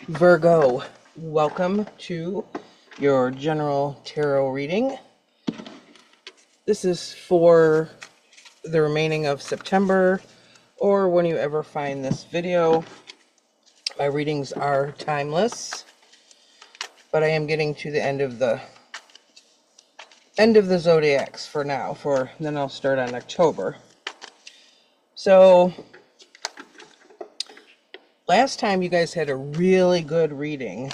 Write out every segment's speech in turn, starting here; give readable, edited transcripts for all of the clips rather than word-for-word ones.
Virgo, welcome to your general tarot reading. This is for the remaining of September, or when you ever find this video. My readings are timeless, but I am getting to the end of the zodiacs for now. Then I'll start on October. So last time you guys had a really good reading.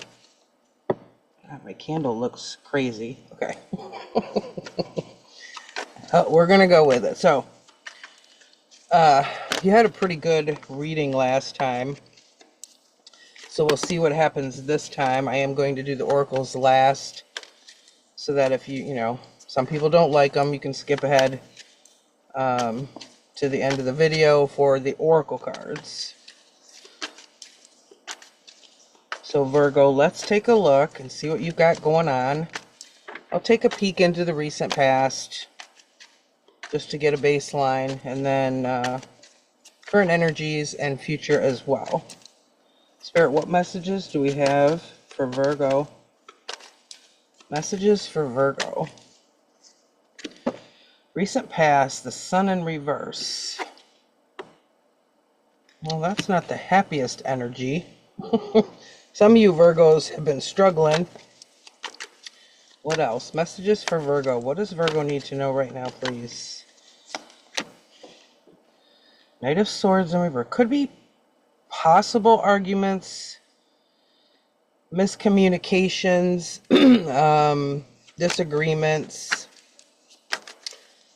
My candle looks crazy. Okay. We're going to go with it. So, you had a pretty good reading last time. So we'll see what happens this time. I am going to do the oracles last. So that if some people don't like them, you can skip ahead to the end of the video for the oracle cards. So Virgo, let's take a look and see what you've got going on. I'll take a peek into the recent past just to get a baseline, and then current energies and future as well. Spirit, what messages do we have for Virgo? Messages for Virgo. Recent past, the sun in reverse. Well, that's not the happiest energy. Some of you Virgos have been struggling. What else? Messages for Virgo. What does Virgo need to know right now, please? Knight of Swords in reverse. Could be possible arguments, miscommunications, disagreements.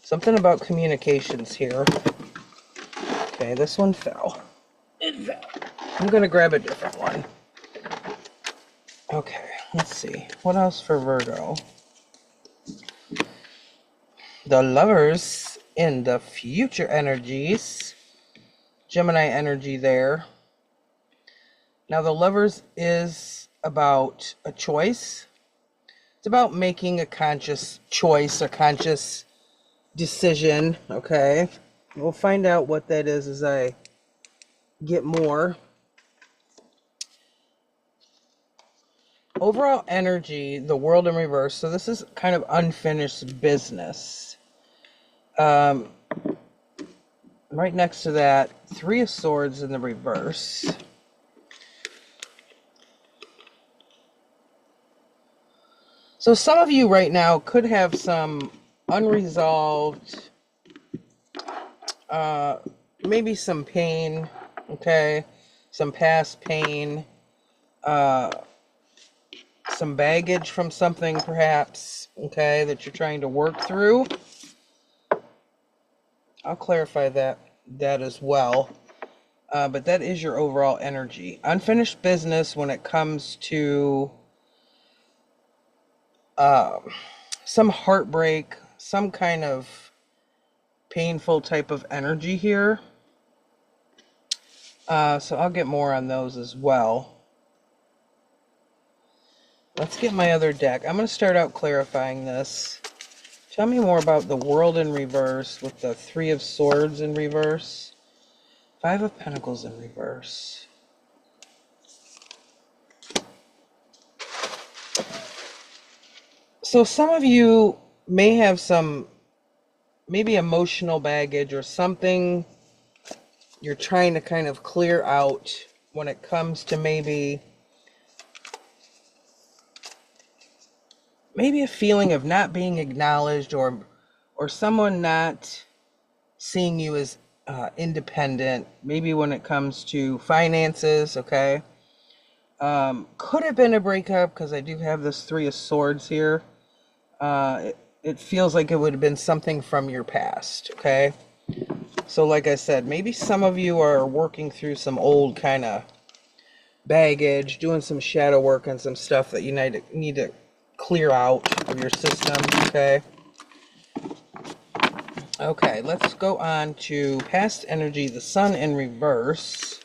Something about communications here. Okay, this one fell. It fell. I'm going to grab a different one. Okay, let's see. What else for Virgo? The Lovers in the future energies. Gemini energy there. Now, the Lovers is about a choice. It's about making a conscious choice, a conscious decision, okay? We'll find out what that is as I get more. Overall energy, the World in reverse. So this is kind of unfinished business. Right next to that, Three of Swords in the reverse. So some of you right now could have some unresolved, maybe some pain, okay? Some past pain, some baggage from something perhaps, okay, that you're trying to work through. I'll clarify that as well. But that is your overall energy. Unfinished business when it comes to some heartbreak, some kind of painful type of energy here. So I'll get more on those as well. Let's get my other deck. I'm going to start out clarifying this. Tell me more about the World in reverse with the Three of Swords in reverse. Five of Pentacles in reverse. So some of you may have some maybe emotional baggage or something you're trying to kind of clear out when it comes to maybe a feeling of not being acknowledged or someone not seeing you as independent, maybe when it comes to finances, okay? Could have been a breakup because I do have this Three of Swords here. It feels like it would have been something from your past, okay? So like I said, maybe some of you are working through some old kind of baggage, doing some shadow work and some stuff that you need to clear out of your system, okay? Okay, let's go on to past energy, the sun in reverse.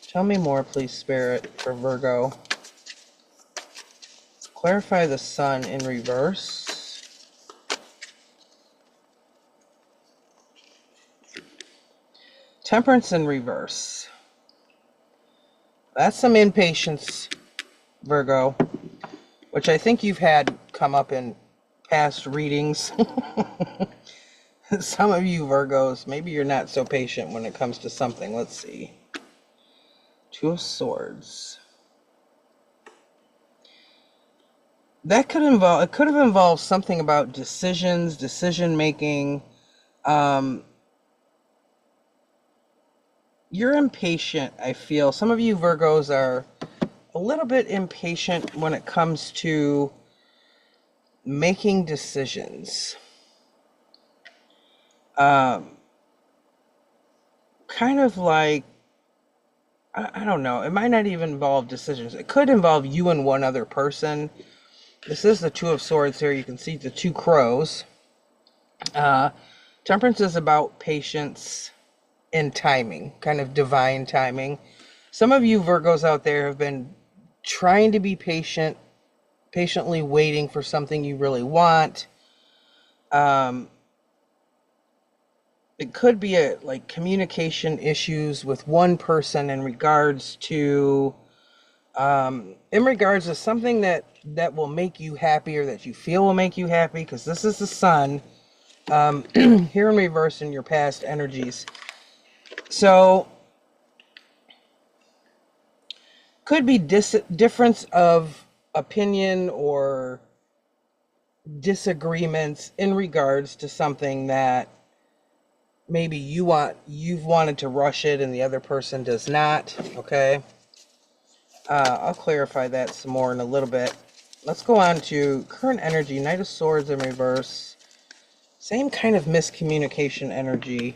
Tell me more, please, Spirit, for Virgo. Clarify the sun in reverse. Temperance in reverse. That's some impatience, Virgo, which I think you've had come up in past readings. Some of you Virgos, maybe you're not so patient when it comes to something. Let's see. Two of Swords. That could involve, it could have involved something about decisions, decision making. You're impatient, I feel. Some of you Virgos are a little bit impatient when it comes to making decisions. Kind of like, I don't know, it might not even involve decisions. It could involve you and one other person. This is the Two of Swords here. You can see the two crows. Temperance is about patience and timing, kind of divine timing. Some of you Virgos out there have been trying to be patient, patiently waiting for something you really want. It could be like communication issues with one person in regards to something that will make you happy, or that you feel will make you happy, because this is the Sun here in reverse in your past energies. So could be difference of opinion or disagreements in regards to something that maybe you've wanted to rush it and the other person does not. Okay, I'll clarify that some more in a little bit. Let's go on to current energy. Knight of Swords in reverse. Same kind of miscommunication energy.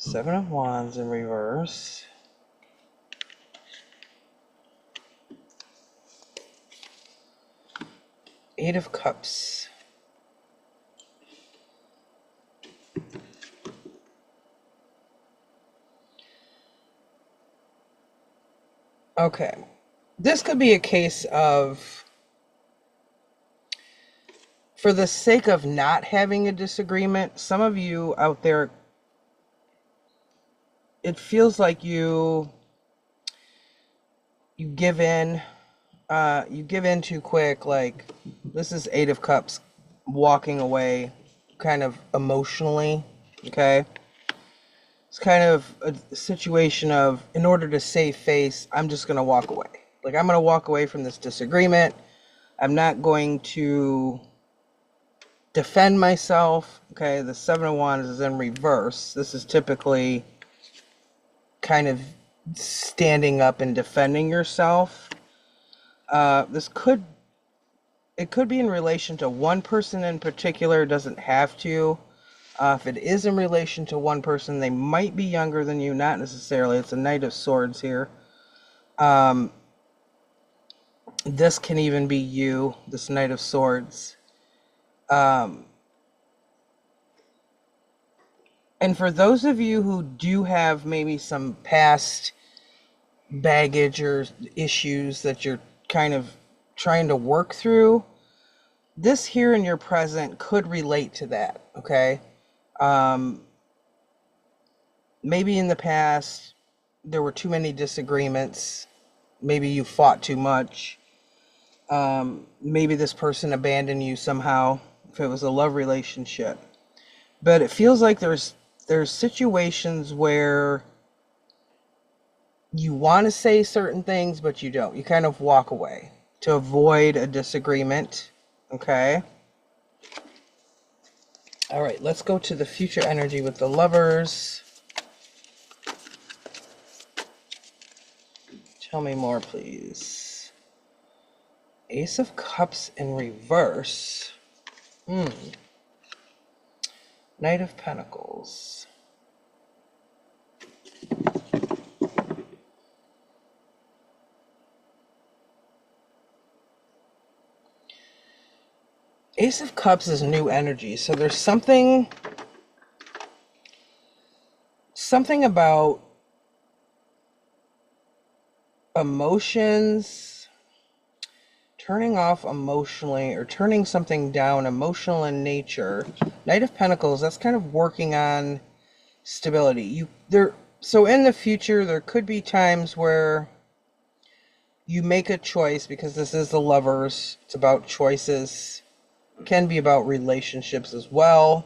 Seven of Wands in reverse. Eight of Cups. Okay. This could be a case of, for the sake of not having a disagreement, some of you out there, it feels like you give in. You give in too quick. Like, this is Eight of Cups, walking away kind of emotionally. Okay, it's kind of a situation of, in order to save face, I'm just going to walk away. Like, I'm going to walk away from this disagreement. I'm not going to defend myself. Okay, the Seven of Wands is in reverse. This is typically kind of standing up and defending yourself. It could be in relation to one person in particular. It doesn't have to. If it is in relation to one person, they might be younger than you, not necessarily. It's a Knight of Swords here. This can even be you, this Knight of Swords. And for those of you who do have maybe some past baggage or issues that you're kind of trying to work through, this here in your present could relate to that, okay? Maybe in the past there were too many disagreements. Maybe you fought too much. Maybe this person abandoned you somehow, if it was a love relationship. But it feels like there's situations where you want to say certain things, but you don't. You kind of walk away to avoid a disagreement. Okay. All right, let's go to the future energy with the Lovers. Tell me more, please. Ace of Cups in reverse. Knight of Pentacles. Ace of Cups is new energy, so there's something about emotions, turning off emotionally, or turning something down, emotional in nature. Knight of Pentacles, that's kind of working on stability. So in the future, there could be times where you make a choice, because this is the Lovers. It's about choices. It can be about relationships as well.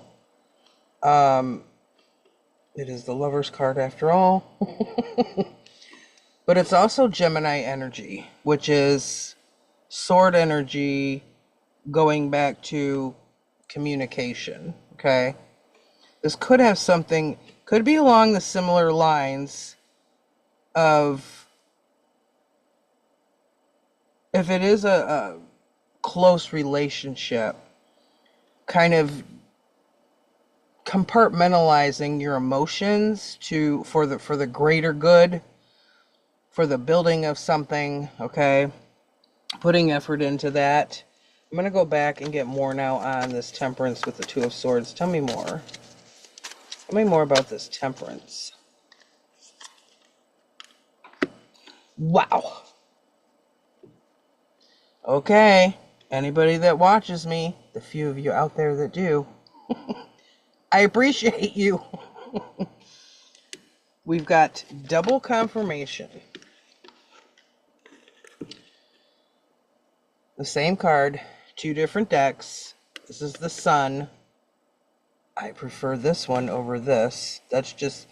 It is the Lovers card after all. But it's also Gemini energy, which is sword energy going back to communication, okay? This could have something, could be along the similar lines of, if it is a close relationship, kind of compartmentalizing your emotions for the greater good, for the building of something, okay? Putting effort into that. I'm going to go back and get more now on this Temperance with the Two of Swords. Tell me more. Tell me more about this Temperance. Wow. Okay. Anybody that watches me, the few of you out there that do, I appreciate you. We've got double confirmation. The same card, two different decks. This is the Sun. I prefer this one over this. That's just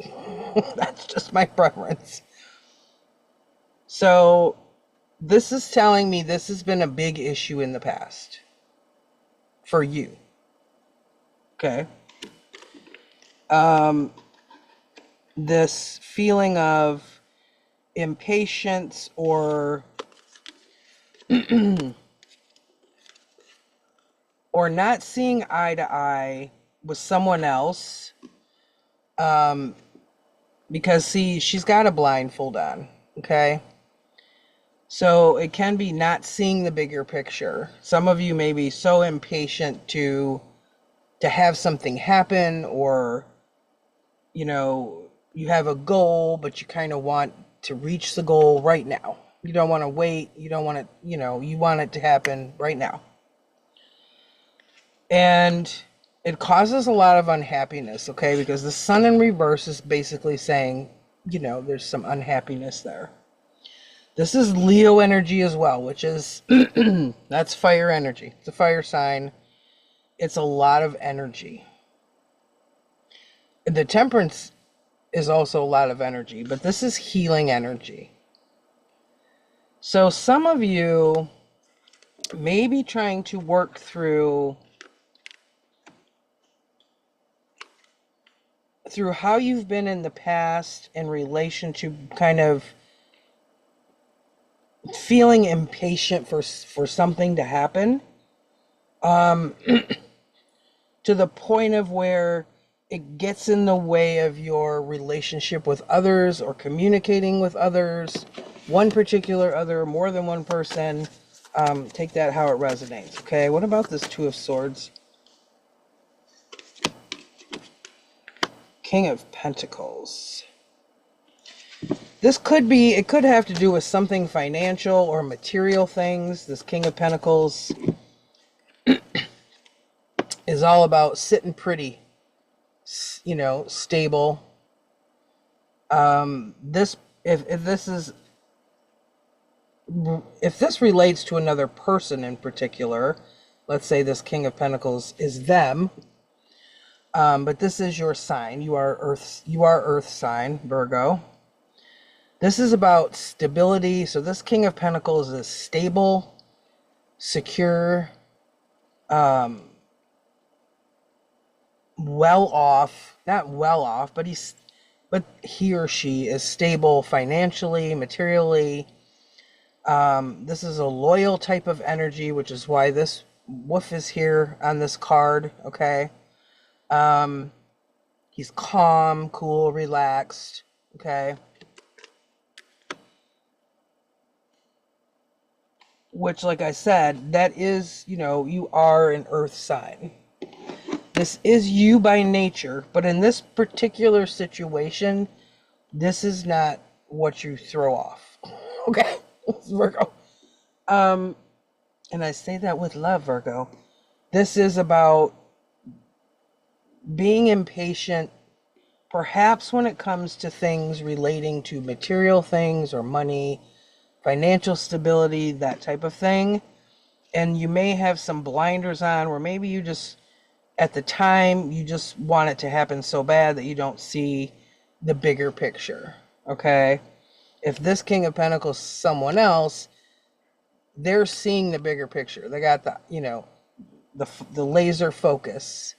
that's just my preference. So this is telling me this has been a big issue in the past for you. Okay. This feeling of impatience or or not seeing eye to eye with someone else, because see, she's got a blindfold on, okay? So it can be not seeing the bigger picture. Some of you may be so impatient to have something happen, or you have a goal, but you kind of want to reach the goal right now. You don't want to wait. You don't want to, you want it to happen right now. And it causes a lot of unhappiness, okay? Because the Sun in reverse is basically saying, there's some unhappiness there. This is Leo energy as well, which is, that's fire energy. It's a fire sign. It's a lot of energy. The Temperance is also a lot of energy, but this is healing energy. So some of you may be trying to work through how you've been in the past in relation to kind of feeling impatient for something to happen, to the point of where it gets in the way of your relationship with others or communicating with others, one particular other, more than one person. Take that how it resonates, okay? What about this Two of Swords? King of Pentacles. This could be, it could have to do with something financial or material things. This King of Pentacles is all about sitting pretty, stable. If this relates to another person in particular, let's say this King of Pentacles is them, but this is your sign. You are Earth sign, Virgo. This is about stability. So this King of Pentacles is stable, secure, well off, not well off, but he or she is stable financially, materially. This is a loyal type of energy, which is why this wolf is here on this card, okay? He's calm, cool, relaxed, okay? Which, like I said, that is, you are an Earth sign. This is you by nature, but in this particular situation, this is not what you throw off. Okay, Virgo. And I say that with love, Virgo. This is about being impatient perhaps when it comes to things relating to material things or money, financial stability, that type of thing. And you may have some blinders on where maybe you just, at the time, you just want it to happen so bad that you don't see the bigger picture. Okay? If this King of Pentacles is someone else, they're seeing the bigger picture. They got the, the laser focus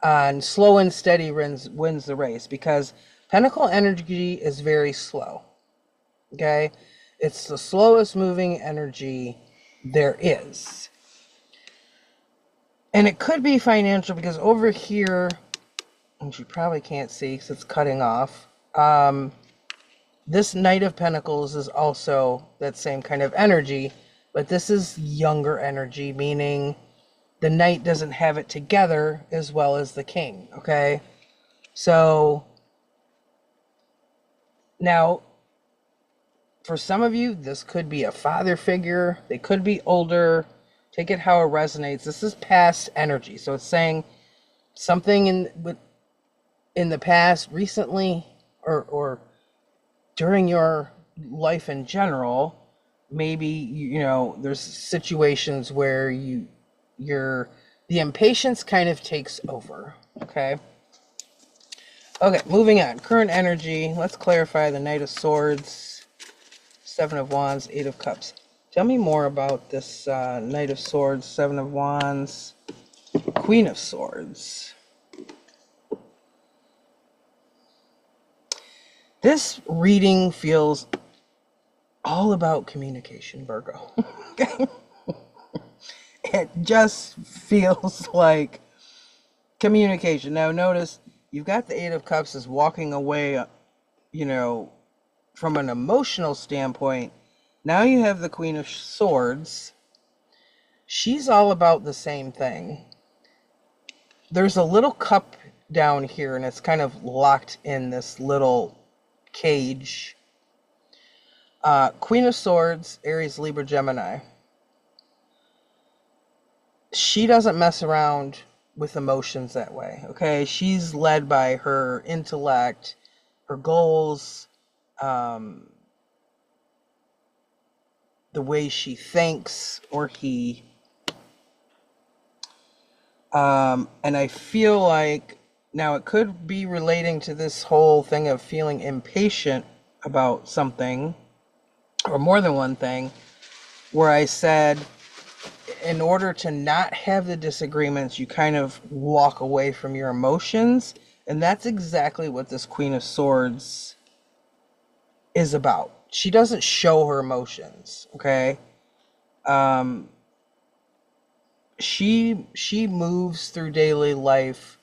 on slow and steady wins the race, because Pentacle energy is very slow. Okay? It's the slowest moving energy there is. And it could be financial, because over here, and you probably can't see because it's cutting off, this Knight of Pentacles is also that same kind of energy, but this is younger energy, meaning the Knight doesn't have it together as well as the King, okay? So, now, for some of you, this could be a father figure. They could be older. Take it how it resonates. This is past energy. So it's saying something in the past, recently, or during your life in general. Maybe, there's situations where the impatience kind of takes over. Okay. Okay, moving on. Current energy. Let's clarify the Knight of Swords, Seven of Wands, Eight of Cups. Tell me more about this Knight of Swords, Seven of Wands, Queen of Swords. This reading feels all about communication, Virgo. Okay? It just feels like communication. Now notice, you've got the Eight of Cups is walking away, from an emotional standpoint. Now you have the Queen of Swords. She's all about the same thing. There's a little cup down here, and it's kind of locked in this little cage. Queen of Swords, Aries, Libra, Gemini. She doesn't mess around with emotions that way, okay? She's led by her intellect, her goals, the way she thinks, or he. And I feel like, now it could be relating to this whole thing of feeling impatient about something, or more than one thing, where I said, in order to not have the disagreements, you kind of walk away from your emotions. And that's exactly what this Queen of Swords is about. She doesn't show her emotions, okay? She moves through daily life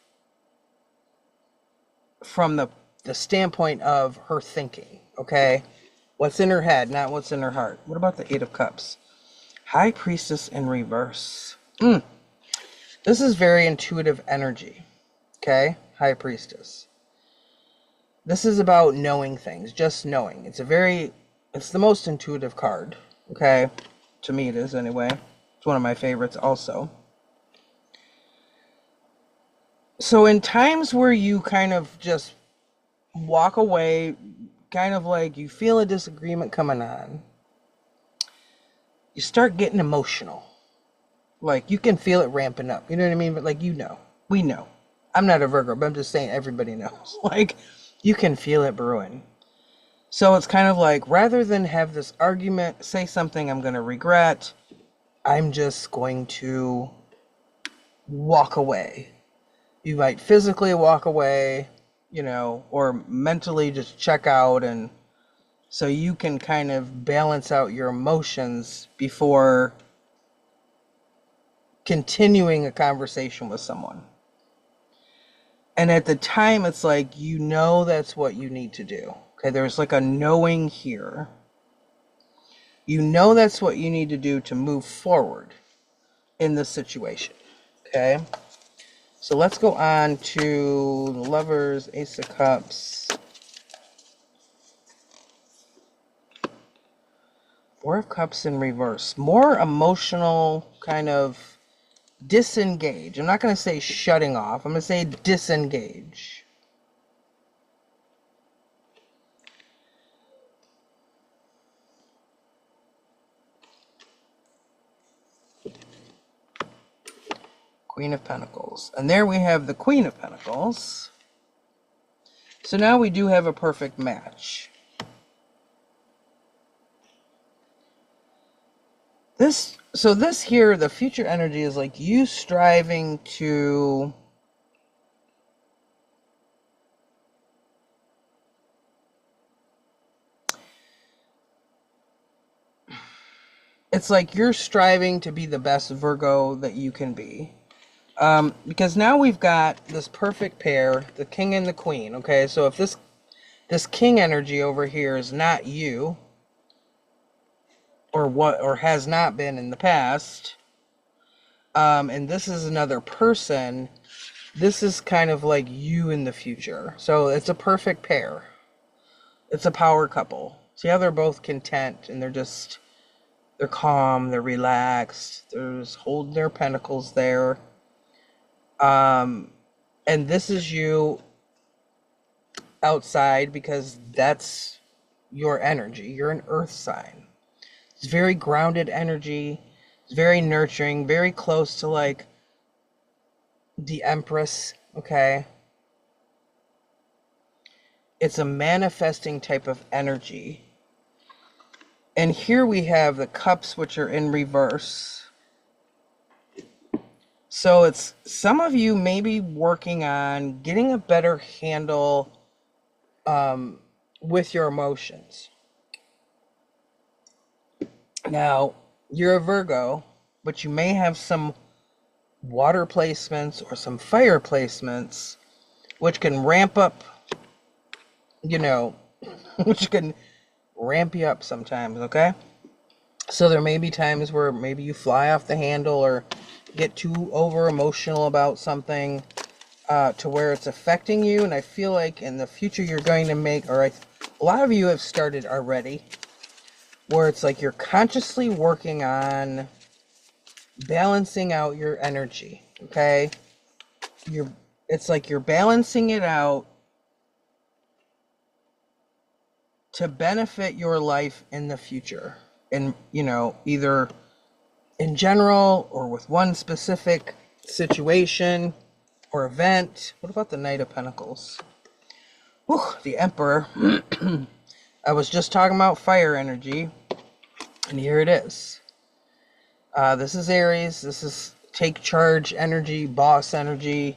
from the standpoint of her thinking, okay? What's in her head, not what's in her heart. What about the Eight of Cups? High Priestess in reverse. This is very intuitive energy, okay? High Priestess. This is about knowing things, just knowing. It's the most intuitive card, okay? To me it is, anyway. It's one of my favorites also. So in times where you kind of just walk away, kind of like you feel a disagreement coming on, you start getting emotional. Like, you can feel it ramping up. You know what I mean? But, like, we know. I'm not a Virgo, but I'm just saying everybody knows. Like, you can feel it brewing. So it's kind of like, rather than have this argument, say something I'm going to regret, I'm just going to walk away. You might physically walk away, or mentally just check out, and so you can kind of balance out your emotions before continuing a conversation with someone. And at the time, it's like, that's what you need to do. Okay, there's like a knowing here. That's what you need to do to move forward in this situation. Okay, so let's go on to the Lovers, Ace of Cups, Four of Cups in reverse. More emotional, kind of disengage. I'm not going to say shutting off. I'm going to say disengage. Queen of Pentacles. And there we have the Queen of Pentacles. So now we do have a perfect match. So this here, the future energy is like you striving to it's like you're striving to be the best Virgo that you can be. Because now we've got this perfect pair, the King and the Queen. Okay, so if this King energy over here is not you, or has not been in the past, and this is another person, this is kind of like you in the future. So it's a perfect pair. It's a power couple. See how they're both content and they're calm, they're relaxed, they're just holding their pentacles there. And this is you outside because that's your energy. You're an earth sign. It's very grounded energy. It's very nurturing, very close to like the Empress, okay? It's a manifesting type of energy. And here we have the cups, which are in reverse. So it's some of you may be working on getting a better handle with your emotions. Now, you're a Virgo, but you may have some water placements or some fire placements, which can ramp up, which can ramp you up sometimes, okay? So there may be times where maybe you fly off the handle or get too over emotional about something to where it's affecting you. And I feel like in the future you're going to make, a lot of you have started already, where it's like you're consciously working on balancing out your energy, okay? It's like you're balancing it out to benefit your life in the future. And, either in general or with one specific situation or event. What about the Knight of Pentacles? Whew, the Emperor. I was just talking about fire energy, and here it is. This is Aries. This is take charge energy, boss energy.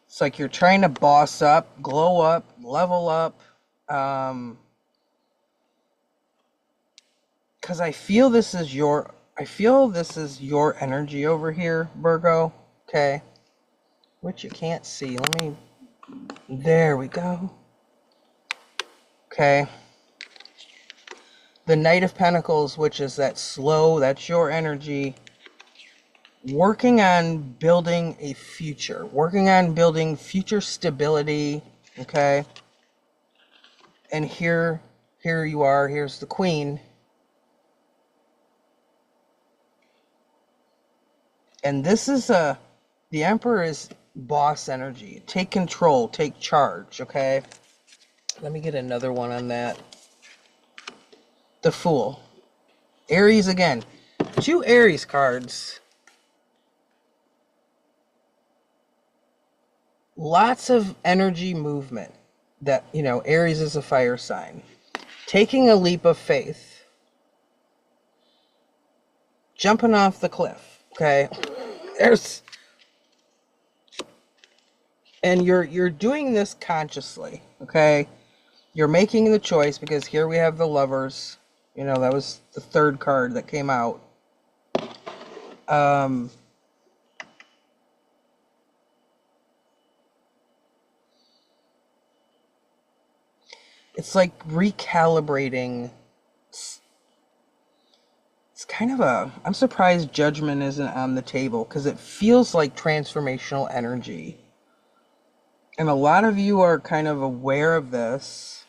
It's like you're trying to boss up, glow up, level up. Because I feel this is your energy over here, Virgo. Okay. Which you can't see. There we go. Okay. The Knight of Pentacles, which is that's your energy. Working on building a future. Working on building future stability. Okay. And here you are. Here's the Queen. And this is the Emperor is boss energy. Take control, take charge, okay? Let me get another one on that. The Fool. Aries again. 2 Aries cards. Lots of energy movement. That, Aries is a fire sign. Taking a leap of faith. Jumping off the cliff, okay? And you're doing this consciously, okay? You're making the choice because here we have the Lovers. That was the 3rd card that came out. It's like recalibrating. It's kind of I'm surprised Judgment isn't on the table because it feels like transformational energy. And a lot of you are kind of aware of this.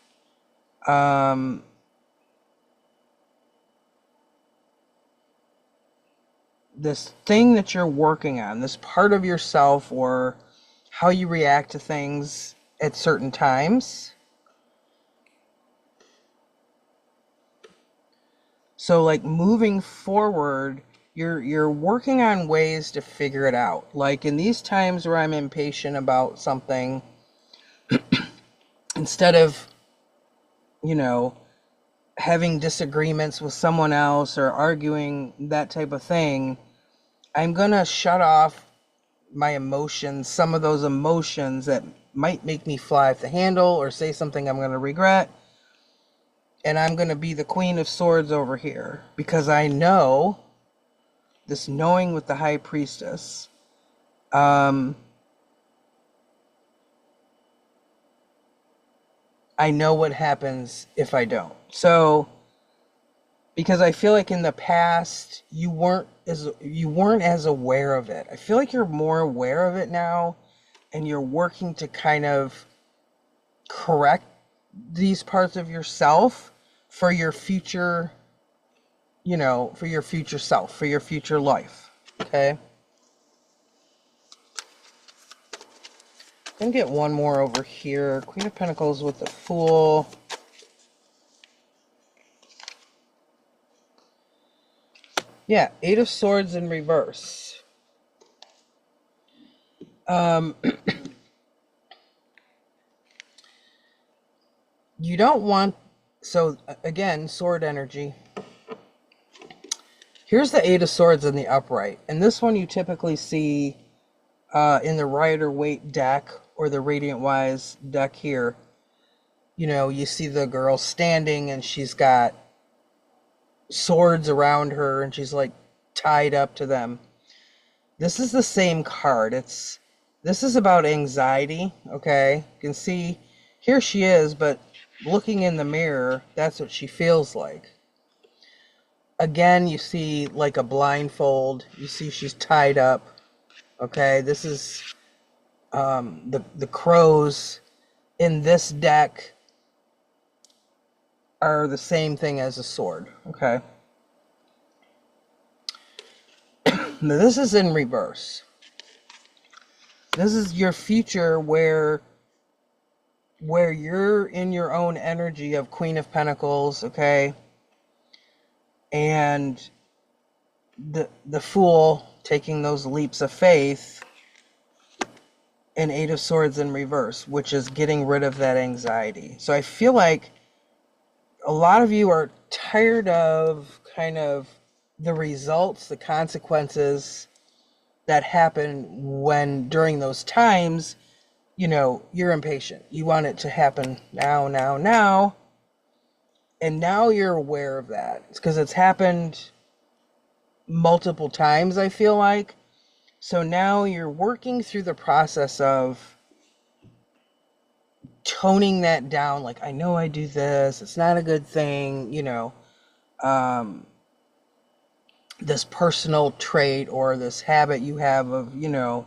This thing that you're working on, this part of yourself or how you react to things at certain times. So like moving forward, you're working on ways to figure it out. Like in these times where I'm impatient about something, instead of, you know, having disagreements with someone else or arguing, that type of thing, I'm gonna shut off my emotions, some of those emotions that might make me fly off the handle or say something I'm gonna regret. And I'm gonna be the Queen of Swords over here, because I know this knowing with the High Priestess. I know what happens if I don't. So, because I feel like in the past you weren't as aware of it. I feel like you're more aware of it now, and you're working to kind of correct these parts of yourself for your future, you know, for your future self, for your future life. Okay? I'm gonna get one more over here. Queen of Pentacles with the Fool. Yeah, Eight of Swords in reverse. You don't want, so again, sword energy. Here's the Eight of Swords in the upright. And this one you typically see in the Rider-Waite deck or the Radiant Wise deck here. You know, you see the girl standing and she's got swords around her and she's like tied up to them. This is the same card. This is about anxiety, okay? You can see here she is, but looking in the mirror, that's what she feels like. Again, you see like a blindfold. You see she's tied up. Okay, this is the crows in this deck are the same thing as a sword. Okay. Now this is in reverse. This is your future where you're in your own energy of Queen of Pentacles, okay? And the Fool taking those leaps of faith, and Eight of Swords in reverse, which is getting rid of that anxiety. So I feel like a lot of you are tired of kind of the results, the consequences that happen when during those times, you know, you're impatient. You want it to happen now, now, now. And now you're aware of that. It's because it's happened multiple times, I feel like. So now you're working through the process of toning that down. Like, I know I do this. It's not a good thing, you know. This personal trait or this habit you have of, you know,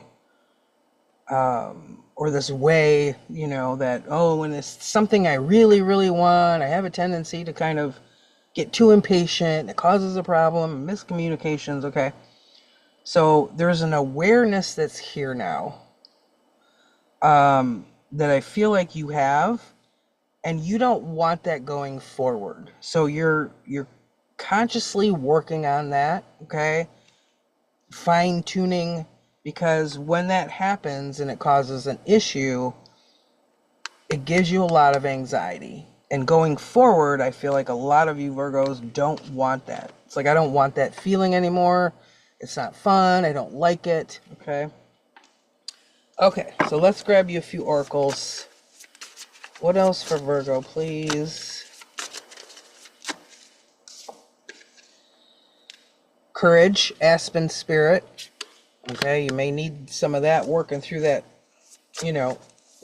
or this way, you know, that, oh, when it's something I really, really want, I have a tendency to kind of get too impatient. It causes a problem, miscommunications, okay? So there's an awareness that's here now that I feel like you have, and you don't want that going forward. So you're consciously working on that, okay? Fine-tuning, because when that happens and it causes an issue, it gives you a lot of anxiety. And going forward, I feel like a lot of you Virgos don't want that. It's like, I don't want that feeling anymore. It's not fun. I don't like it, okay? Okay, so let's grab you a few oracles. What else for Virgo, please? Courage, Aspen Spirit. Okay, you may need some of that, working through that, you know,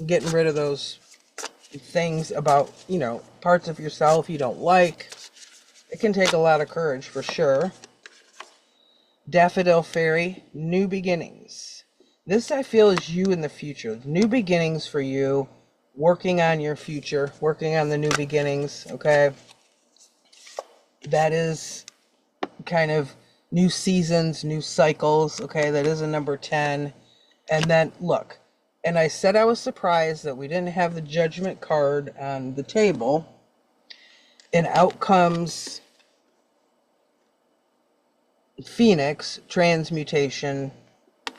getting rid of those things about, you know, parts of yourself you don't like. It can take a lot of courage for sure. Daffodil Fairy, New Beginnings. This, I feel, is you in the future. New beginnings for you, working on your future, working on the new beginnings, okay? That is kind of new seasons, new cycles, okay? That is a number 10. And then, look, and I said I was surprised that we didn't have the Judgment card on the table. And out comes phoenix, transmutation,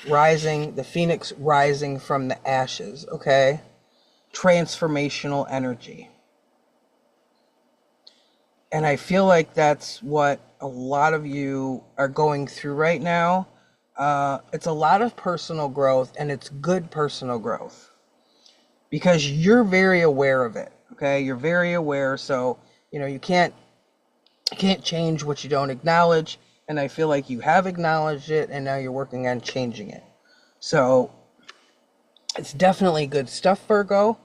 rising, the phoenix rising from the ashes, okay? Transformational energy. And I feel like that's what a lot of you are going through right now. It's a lot of personal growth, and it's good personal growth because you're very aware of it, okay? You're very aware, so, you know, you can't change what you don't acknowledge, and I feel like you have acknowledged it, and now you're working on changing it. So it's definitely good stuff, Virgo,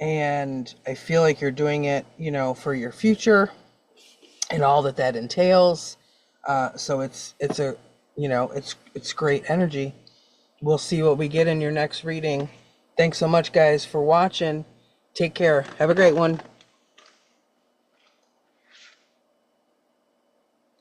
and I feel like you're doing it, you know, for your future and all that that entails. So it's a, you know, it's great energy. We'll see what we get in your next reading. Thanks so much, guys, for watching. Take care. Have a great one.